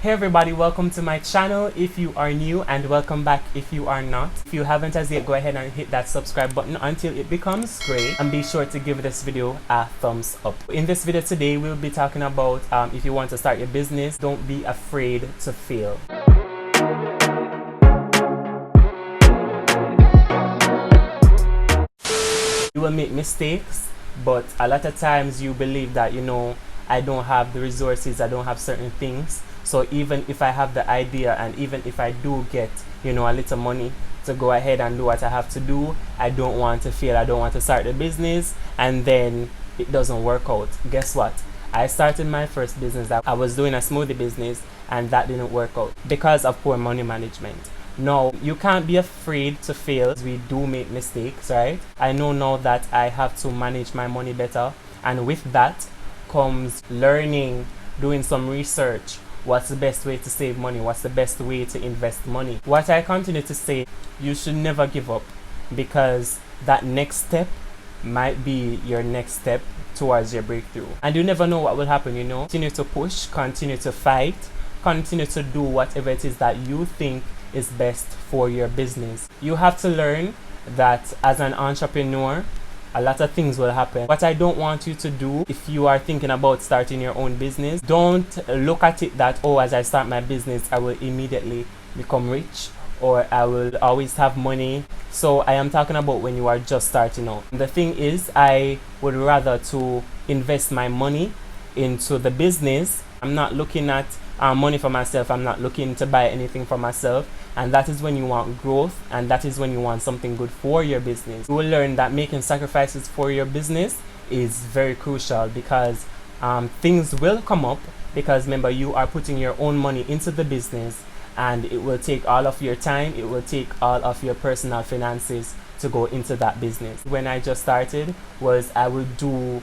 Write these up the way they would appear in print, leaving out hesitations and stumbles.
Hey everybody, welcome to my channel if you are new, and welcome back if you are not. If you haven't as yet, go ahead and hit that subscribe button until it becomes gray, and be sure to give this video a thumbs up. In this video today, we'll be talking about if you want to start your business, don't be afraid to fail. You will make mistakes, but a lot of times you believe that, I don't have the resources, I don't have certain things. So even if I have the idea, and even if I do get, a little money to go ahead and do what I have to do, I don't want to fail. I don't want to start a business and then it doesn't work out. Guess what? I started my first business. I was doing a smoothie business and that didn't work out because of poor money management. No, you can't be afraid to fail. We do make mistakes, right? I know now that I have to manage my money better, and with that comes learning, doing some research. What's the best way to save money? What's the best way to invest money? What I continue to say, you should never give up, because that next step might be your next step towards your breakthrough. And you never know what will happen, Continue to push, continue to fight, continue to do whatever it is that you think is best for your business. You have to learn that as an entrepreneur, a lot of things will happen. What I don't want you to do, if you are thinking about starting your own business, don't look at it that, oh, as I start my business, I will immediately become rich, or I will always have money. So I am talking about when you are just starting out. The thing is, I would rather to invest my money into the business. I'm not looking at money for myself. I'm not looking to buy anything for myself. And that is when you want growth, and that is when you want something good for your business. You will learn that making sacrifices for your business is very crucial, because things will come up, because remember, you are putting your own money into the business, and it will take all of your time, it will take all of your personal finances to go into that business. When I just started, I would do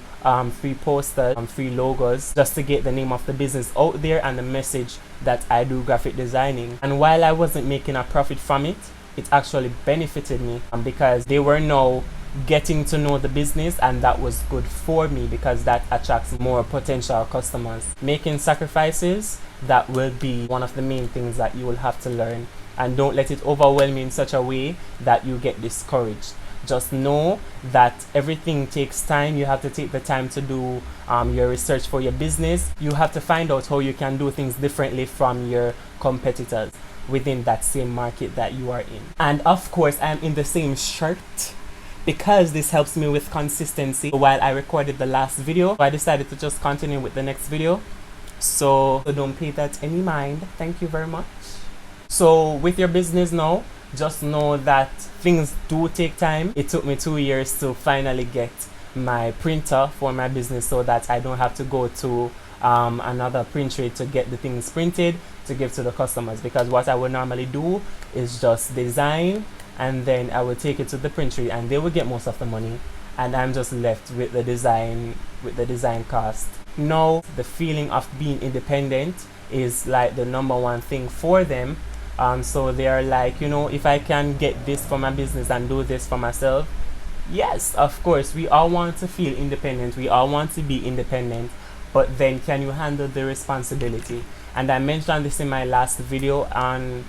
free posters, free logos, just to get the name of the business out there and the message that I do graphic designing. And while I wasn't making a profit from it, it actually benefited me, because they were now getting to know the business, and that was good for me because that attracts more potential customers. Making sacrifices, that will be one of the main things that you will have to learn. And don't let it overwhelm you in such a way that you get discouraged. Just know that everything takes time. You have to take the time to do your research for your business. You have to find out how you can do things differently from your competitors within that same market that you are in. And of course, I'm in the same shirt because this helps me with consistency. While I recorded the last video, I decided to just continue with the next video. So don't pay that any mind. Thank you very much. So with your business now, just know that things do take time. It took me 2 years to finally get my printer for my business, so that I don't have to go to another print trade to get the things printed to give to the customers. Because what I would normally do is just design, and then I would take it to the print trade and they would get most of the money, and I'm just left with the design cost. Now the feeling of being independent is like the #1 thing for them. So they are like, if I can get this for my business and do this for myself, yes, of course, we all want to feel independent. We all want to be independent. But then can you handle the responsibility? And I mentioned this in my last video on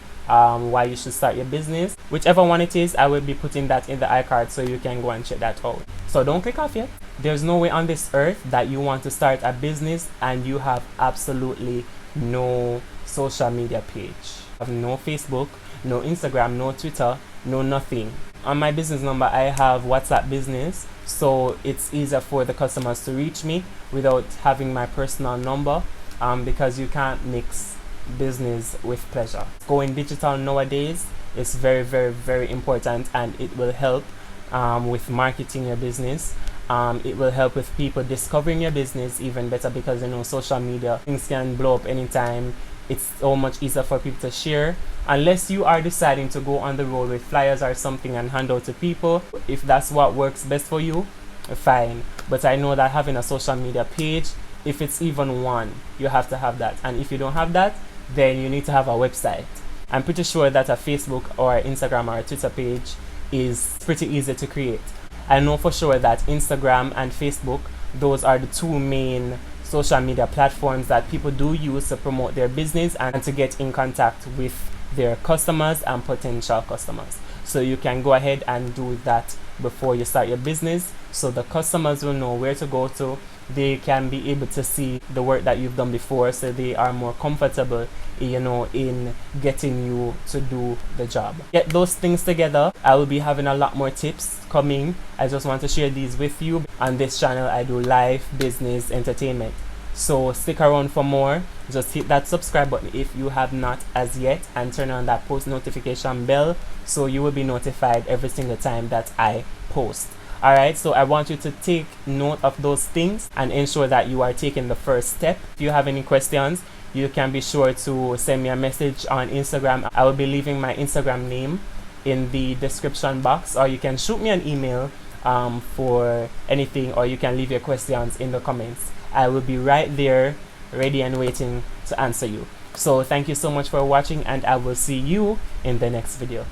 why you should start your business. Whichever one it is, I will be putting that in the iCard so you can go and check that out. So don't click off yet. There's no way on this earth that you want to start a business and you have absolutely no social media page. No Facebook, no Instagram, no Twitter, no nothing. On my business number, I have WhatsApp Business, so it's easier for the customers to reach me without having my personal number, because you can't mix business with pleasure. Going digital nowadays is very, very, very important, and it will help with marketing your business. It will help with people discovering your business even better, because social media, things can blow up anytime. It's so much easier for people to share, unless you are deciding to go on the road with flyers or something and hand out to people. If that's what works best for you, fine. But I know that having a social media page, if it's even one, you have to have that. And if you don't have that, then you need to have a website. I'm pretty sure that a Facebook or Instagram or a Twitter page is pretty easy to create. I know for sure that Instagram and Facebook, those are the two main social media platforms that people do use to promote their business and to get in contact with their customers and potential customers. So you can go ahead and do that before you start your business, so the customers will know where to go to. They can be able to see the work that you've done before, so they are more comfortable, you know, in getting you to do the job. Get those things together. I will be having a lot more tips coming. I just want to share these with you. On this channel, I do life, business, entertainment. So stick around for more. Just hit that subscribe button if you have not as yet, and turn on that post notification bell so you will be notified every single time that I post. Alright, so I want you to take note of those things and ensure that you are taking the first step. If you have any questions, you can be sure to send me a message on Instagram. I will be leaving my Instagram name in the description box, or you can shoot me an email for anything, or you can leave your questions in the comments. I will be right there ready and waiting to answer you. So thank you so much for watching, and I will see you in the next video.